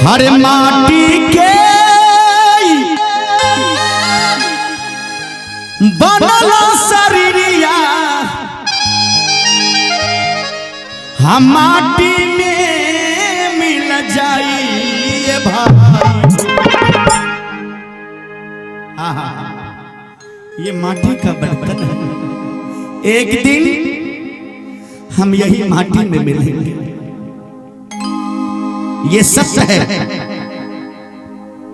हर माटी के बनल शरीरिया हम माटी में मिल जाइए भाई। ये माटी का बर्तन है, एक दिन हम यही माटी में मिलेंगे। ये सत्य है,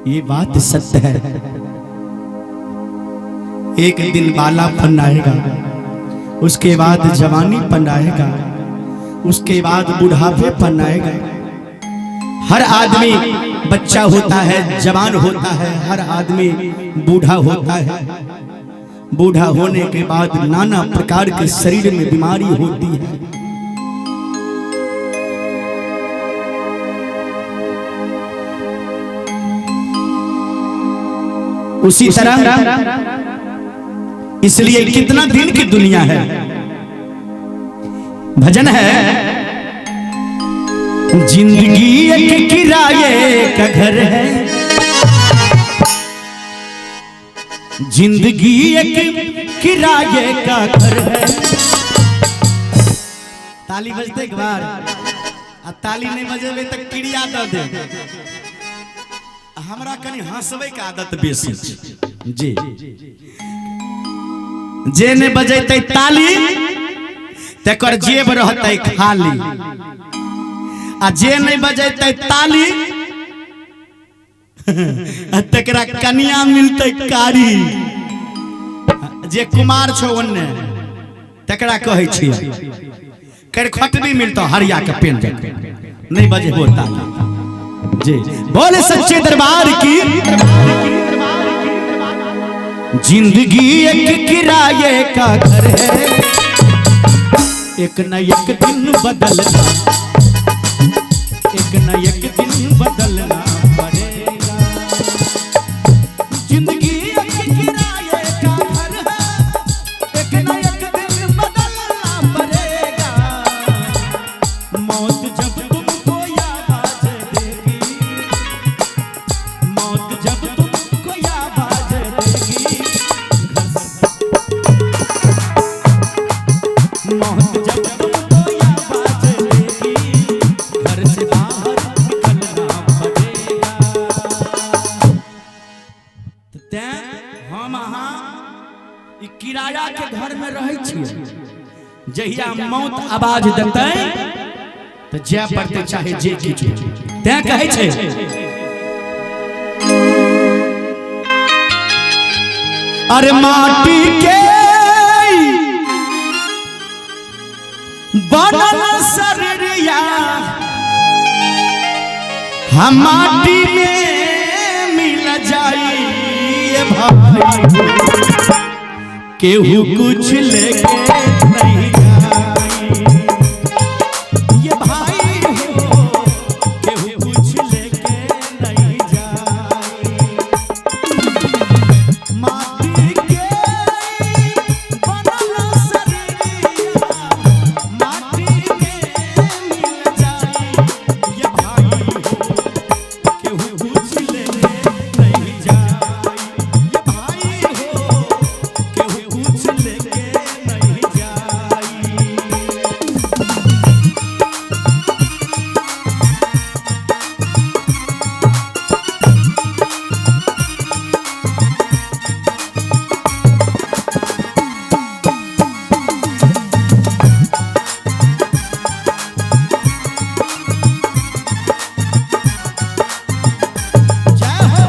ये बात सत्य है। एक दिन बालापन आएगा, उसके बाद जवानीपन आएगा, उसके बाद बुढ़ापेपन आएगा। हर आदमी बच्चा होता है, जवान होता है, हर आदमी बूढ़ा होता है। बूढ़ा होने के बाद नाना प्रकार के शरीर में बीमारी होती है। उसी तरह इसलिए कितना दिन की दुनिया है। भजन है, जिंदगी एक किराए का घर है, जिंदगी एक किराए का घर है। ताली बजते एक बार, ताली नहीं बजेबे तक किड़िया दे दे। हमरा कनी हंसबे के आदत बेसी जी। जे ने बजेते ताली तेकर जेब रहते खाली, आ जे नहीं बजेते ताली तेकरा कन्या मिलते कारी। जे कुमार छो ओन्ने तेकरा कहै छी कर खटनी मिलतो हरिया के पेन नहीं बजे होता जी। बोले सच्चे दरबार की। जिंदगी एक किराए का घर है, एक न एक दिन बदलना, एक न एक दिन बदलना पड़ेगा। जिंदगी एक किराए का घर है, एक न एक दिन बदलना पड़ेगा। मौत जब तुमको आवाज देगी, मौत जब तुमको आवाज देगी, मौत जब तुमको आवाज देगी, घर से बाहर निकलना पड़ेगा। हम अहाँ किराया के घर में रहे छियै, जहिया मौत आवाज देते तो जे पड़ते चाहे जे किछु। तैं कहै छै अरे माटी के बनल शरीरिया हम माटी में मिल जाइए भाई। केहू कुछ लेके नहीं जाई, ये भाई हो, केहू कुछ लेके नहीं जाई। माटी के बनल शरीरिया माटी में मिल जाई, ये भाई हो, केहू कुछ लेके नहीं जाई। ये भाई हो, केहू कुछ लेके नहीं जाई। जय हो।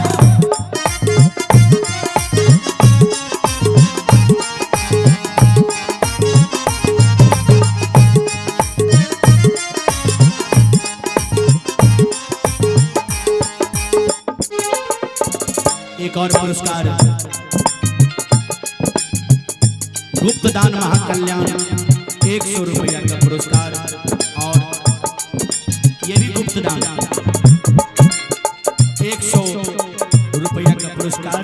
एक और पुरस्कार, गुप्तदान महाकल्याण 100 रुपया का पुरस्कार, और ये भी गुप्तदान 100 रुपया का पुरस्कार।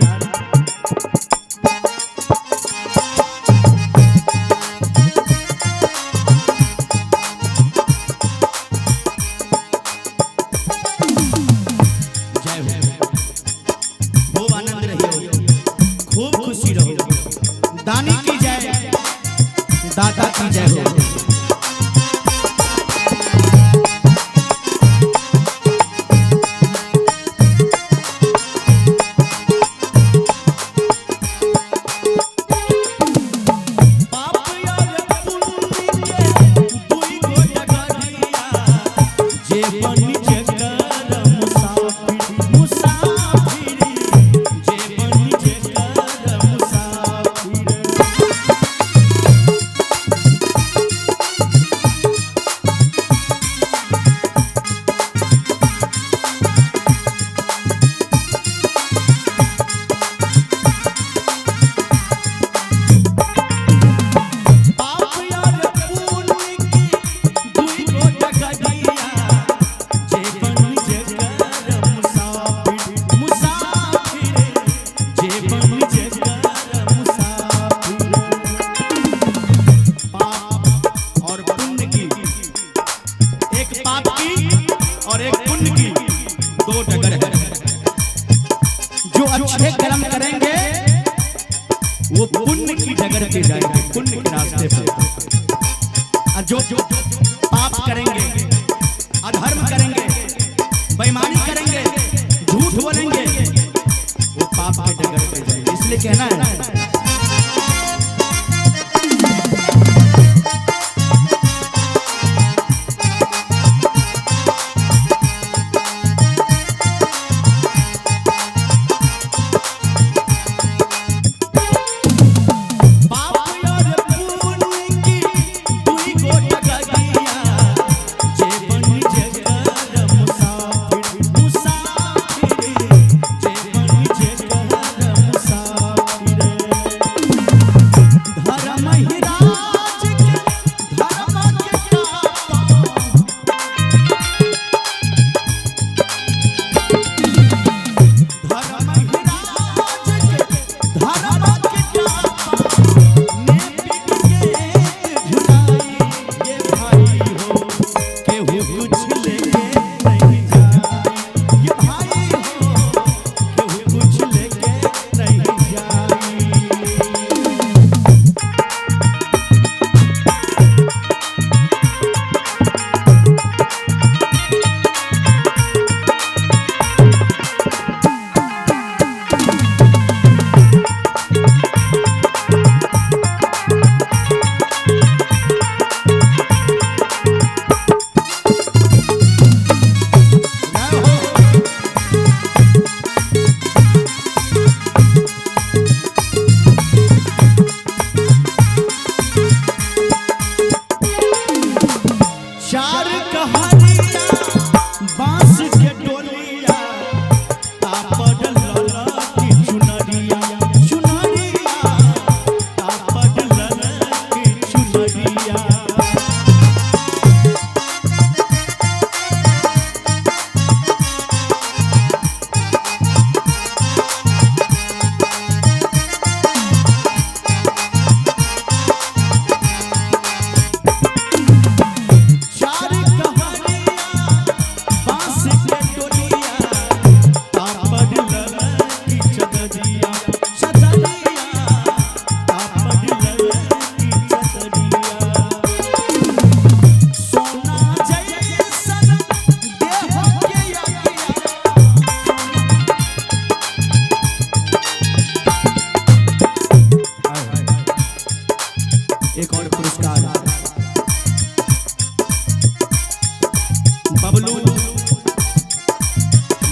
की दो डगर है। जो अच्छे कर्म करेंगे वो पुण्य की डगर पे जाएंगे, पुण्य के रास्ते पर। और जो पाप करेंगे, अधर्म करेंगे, बेईमानी करेंगे, झूठ बोलेंगे, वो पाप के डगर पे जाएंगे। इसलिए कहना है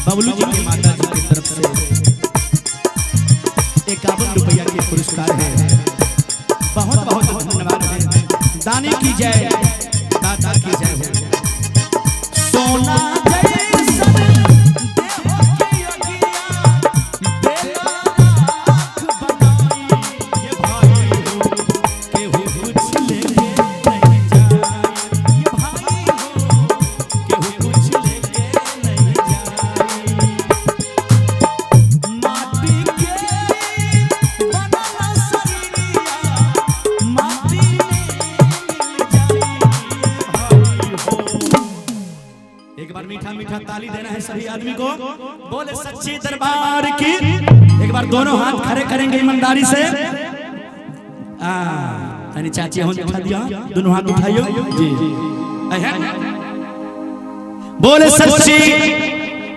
बबलू जी की माता जी की तरफ से 51 रुपया के पुरस्कार है। बहुत बहुत धन्यवाद है। दानी की जय, दाता की जय हो। सोना मीठा मीठा ताली देना है सभी आदमी को। बोले सच्चे दरबार की। एक बार दोनों हाथ खड़े करेंगे ईमानदारी से। यानी चाची हो उठा दिया, दोनों हाथ उठाइयो जी।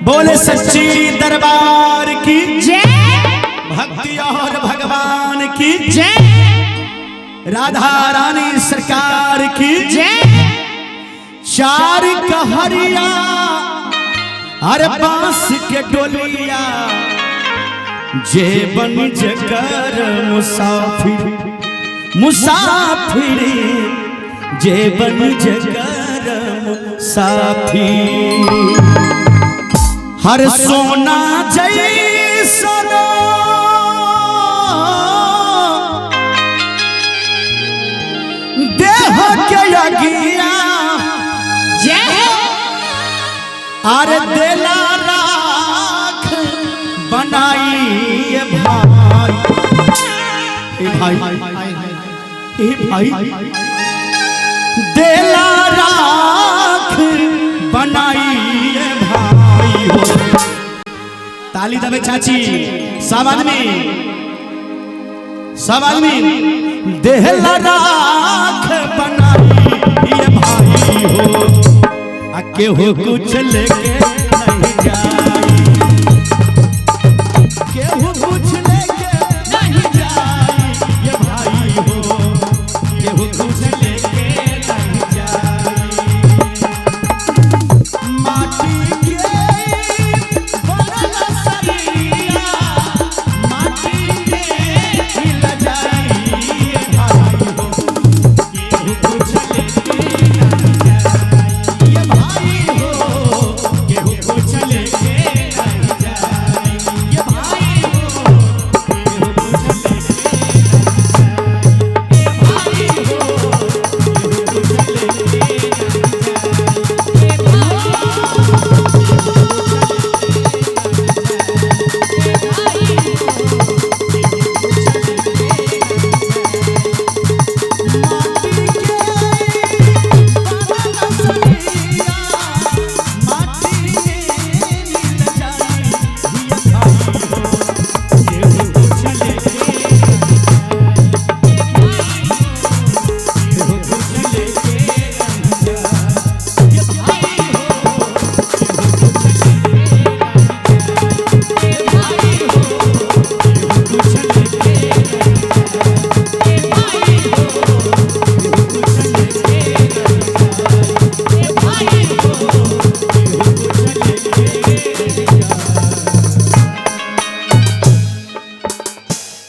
बोले सच्ची दरबार की जय, भक्ति और भगवान की जय, राधा रानी सरकार की जय। चार कहरिया अरे बांस के डोलिया, जेबन जकर मुसाफिर मुसाफिर, जेबन जकर मुसाफिर। हर सोना जैसन देह के अगिया, अरे देला राख बनाई भाई। भाई देला राख बनाई भाई। ताली दबे चाची। सब आदमी देहला राख बनाई ये भाई हो, आके हो कुछ लेके नहीं जाई, केहू कुछ लेके नहीं जाई ये भाई हो, केहू कुछ लेके नहीं जाई। माटी के बनल सरिया, माटी के हिल जाई ये भाई हो, केहू कुछ लेके नहीं जाई ये भाई हो, केहू कुछ लेके नहीं जाई ये भाई हो, केहू कुछ लेके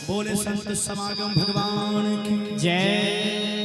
बोले संत समागम भगवान की जय।